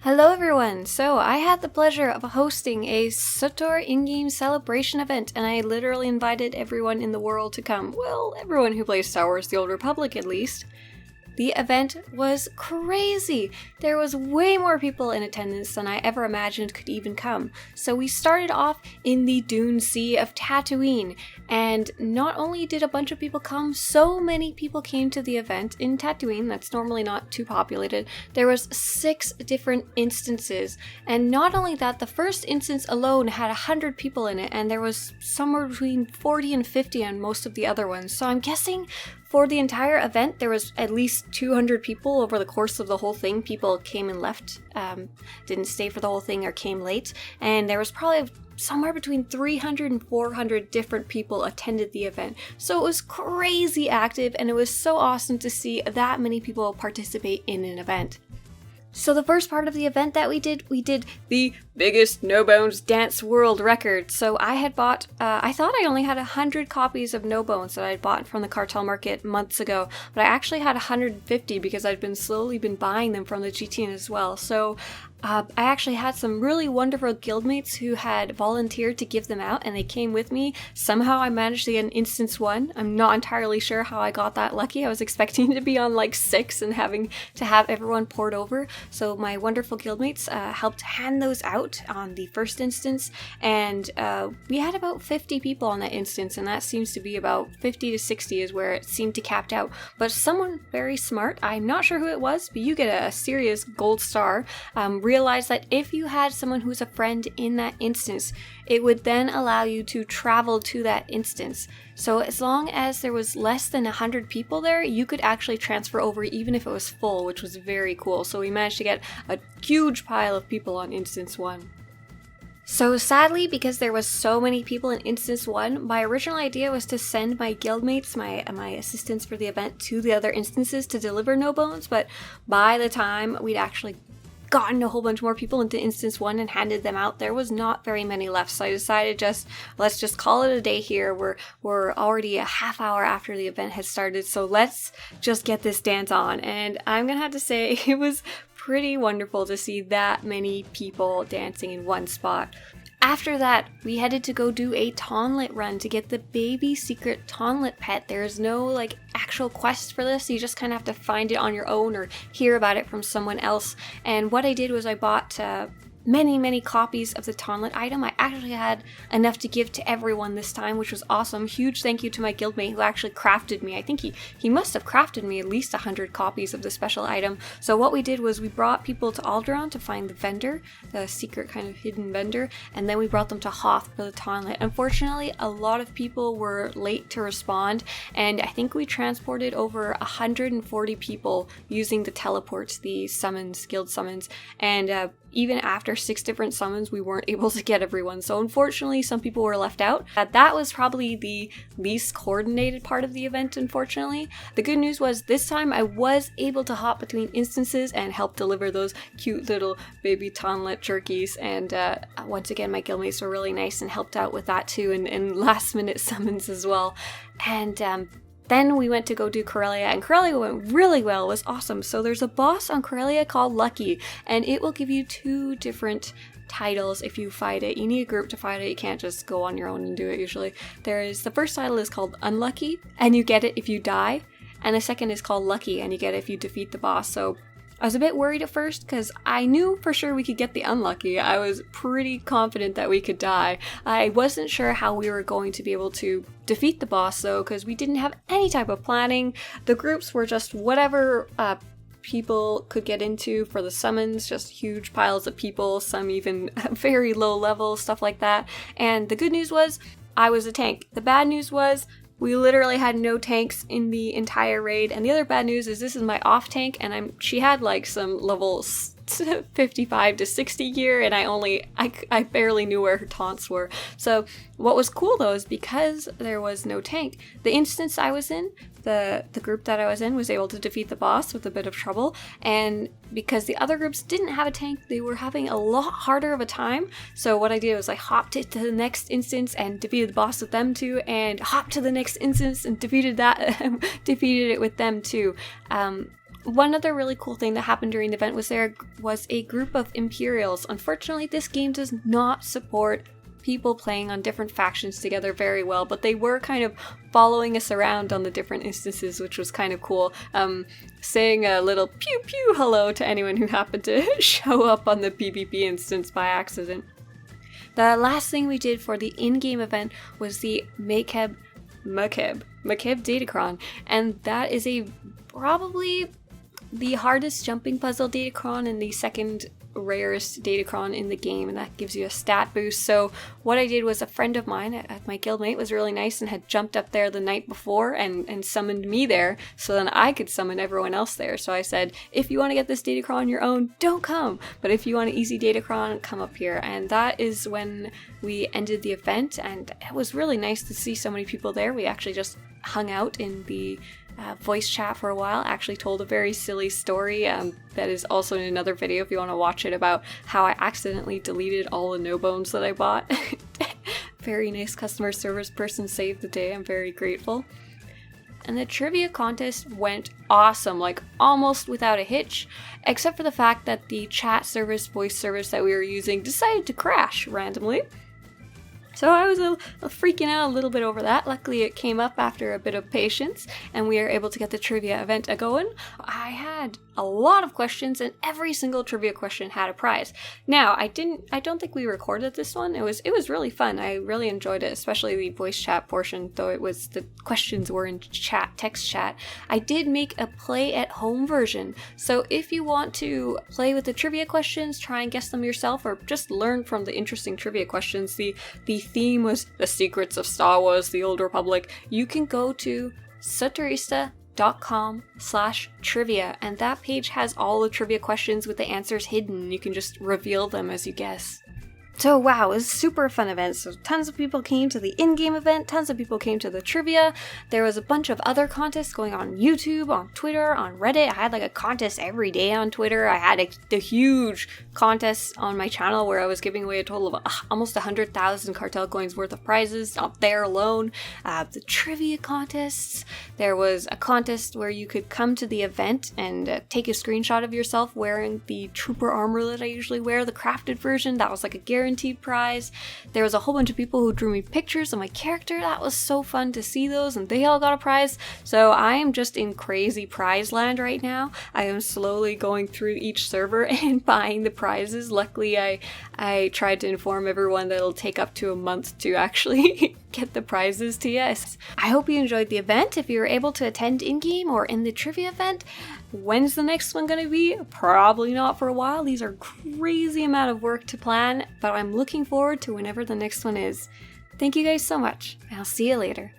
Hello everyone! So I had the pleasure of hosting a SWTOR in-game celebration event, and I literally invited everyone in the world to come. Well, everyone who plays Star Wars The Old Republic at least. The event was crazy! There was way more people in attendance than I ever imagined could even come. So we started off in the Dune Sea of Tatooine, and not only did a bunch of people come, so many people came to the event in Tatooine that's normally not too populated. There was 6 different instances, and not only that, the first instance alone had 100 people in it, and there was somewhere between 40 and 50 on most of the other ones. So I'm guessing for the entire event, there was at least 200 people over the course of the whole thing. People came and left, didn't stay for the whole thing or came late. And there was probably somewhere between 300 and 400 different people attended the event. So it was crazy active, and it was so awesome to see that many people participate in an event. So the first part of the event that we did the biggest No Bones dance world record. So I had bought, I thought I only had 100 copies of No Bones that I had bought from the cartel market months ago, but I actually had 150 because I'd been slowly buying them from the GTN as well. So I actually had some really wonderful guildmates who had volunteered to give them out, and they came with me. Somehow I managed to get an instance 1. I'm not entirely sure how I got that lucky. I was expecting to be on like 6 and having to have everyone poured over. So my wonderful guildmates helped hand those out on the first instance, and we had about 50 people on that instance, and that seems to be about 50 to 60 is where it seemed to capped out. But someone very smart, I'm not sure who it was, but you get a serious gold star, realized that if you had someone who's a friend in that instance, it would then allow you to travel to that instance. So as long as there was less than 100 people there, you could actually transfer over even if it was full, which was very cool. So we managed to get a huge pile of people on instance 1. So sadly, because there was so many people in instance 1, my original idea was to send my guildmates, my assistants for the event, to the other instances to deliver No Bones, but by the time we'd actually gotten a whole bunch more people into instance 1 and handed them out, there was not very many left. So I decided let's just call it a day here. We're already a half hour after the event has started, so let's just get this dance on. And I'm gonna have to say it was pretty wonderful to see that many people dancing in one spot. After that, we headed to go do a Tonlet run to get the baby secret Tonlet pet. There is no actual quest for this. You just kind of have to find it on your own or hear about it from someone else. And what I did was I bought many copies of the Tonlet item. I actually had enough to give to everyone this time, which was awesome. Huge thank you to my guildmate who actually crafted me. I think he must have crafted me at least 100 copies of the special item. So what we did was we brought people to Alderaan to find the vendor, the secret kind of hidden vendor, and then we brought them to Hoth for the Tonlet. Unfortunately, a lot of people were late to respond, and I think we transported over 140 people using the teleports, the summons, guild summons, and even after 6 different summons, we weren't able to get everyone. So unfortunately, some people were left out. That was probably the least coordinated part of the event, unfortunately. The good news was this time I was able to hop between instances and help deliver those cute little baby Tonlet jerkies. And once again, my guildmates were really nice and helped out with that too, and last minute summons as well. And then we went to go do Corellia, and Corellia went really well. It was awesome. So there's a boss on Corellia called Lucky, and it will give you 2 different titles if you fight it. You need a group to fight it. You can't just go on your own and do it usually. The first title is called Unlucky, and you get it if you die, and the second is called Lucky, and you get it if you defeat the boss. So I was a bit worried at first because I knew for sure we could get the Unlucky. I was pretty confident that we could die. I wasn't sure how we were going to be able to defeat the boss though, because we didn't have any type of planning. The groups were just whatever people could get into for the summons, just huge piles of people, some even very low level, stuff like that. And the good news was I was a tank. The bad news was we literally had no tanks in the entire raid, and the other bad news is this is my off tank, and she had some level 55 to 60 gear, and I barely knew where her taunts were. So what was cool though is because there was no tank, the instance I was in, the group that I was in was able to defeat the boss with a bit of trouble, and because the other groups didn't have a tank, they were having a lot harder of a time. So what I did was I hopped it to the next instance and defeated the boss with them too, and hopped to the next instance and defeated it with them too. One other really cool thing that happened during the event was there was a group of Imperials. Unfortunately, this game does not support people playing on different factions together very well, but they were kind of following us around on the different instances, which was kind of cool. Saying a little pew pew hello to anyone who happened to show up on the PvP instance by accident. The last thing we did for the in-game event was the Makeb Datacron, and that is probably the hardest jumping puzzle Datacron and the second rarest Datacron in the game, and that gives you a stat boost. So what I did was, a friend of mine, my guildmate, was really nice and had jumped up there the night before and summoned me there so then I could summon everyone else there. So I said, if you want to get this Datacron on your own, don't come, but if you want an easy Datacron, come up here. And that is when we ended the event, and it was really nice to see so many people there. We actually just hung out in the voice chat for a while. Actually told a very silly story that is also in another video if you want to watch it, about how I accidentally deleted all the no bones that I bought. Very nice customer service person saved the day. I'm very grateful. And the trivia contest went awesome, like almost without a hitch, except for the fact that the chat service, voice service that we were using decided to crash randomly. So I was freaking out a little bit over that. Luckily it came up after a bit of patience and we were able to get the trivia event going. I had a lot of questions and every single trivia question had a prize. Now, I don't think we recorded this one. It was really fun. I really enjoyed it, especially the voice chat portion, though the questions were in chat, text chat. I did make a play at home version. So if you want to play with the trivia questions, try and guess them yourself, or just learn from the interesting trivia questions. The theme was the secrets of Star Wars, the Old Republic. You can go to Swtorista.com/trivia, and that page has all the trivia questions with the answers hidden. You can just reveal them as you guess. So wow, it was a super fun event. So tons of people came to the in-game event, tons of people came to the trivia. There was a bunch of other contests going on YouTube, on Twitter, on Reddit. I had like a contest every day on Twitter. I had the huge contest on my channel where I was giving away a total of almost 100,000 cartel coins worth of prizes up there alone. The trivia contests. There was a contest where you could come to the event and take a screenshot of yourself wearing the trooper armor that I usually wear, the crafted version. That was like a guaranteed prize. There was a whole bunch of people who drew me pictures of my character. That was so fun to see those, and they all got a prize. So I am just in crazy prize land right now. I am slowly going through each server and buying the prizes. Luckily, I tried to inform everyone that it'll take up to a month to actually get the prizes to you. I hope you enjoyed the event. If you were able to attend in-game or in the trivia event, when's the next one going to be? Probably not for a while. These are crazy amount of work to plan, but I'm looking forward to whenever the next one is. Thank you guys so much, and I'll see you later.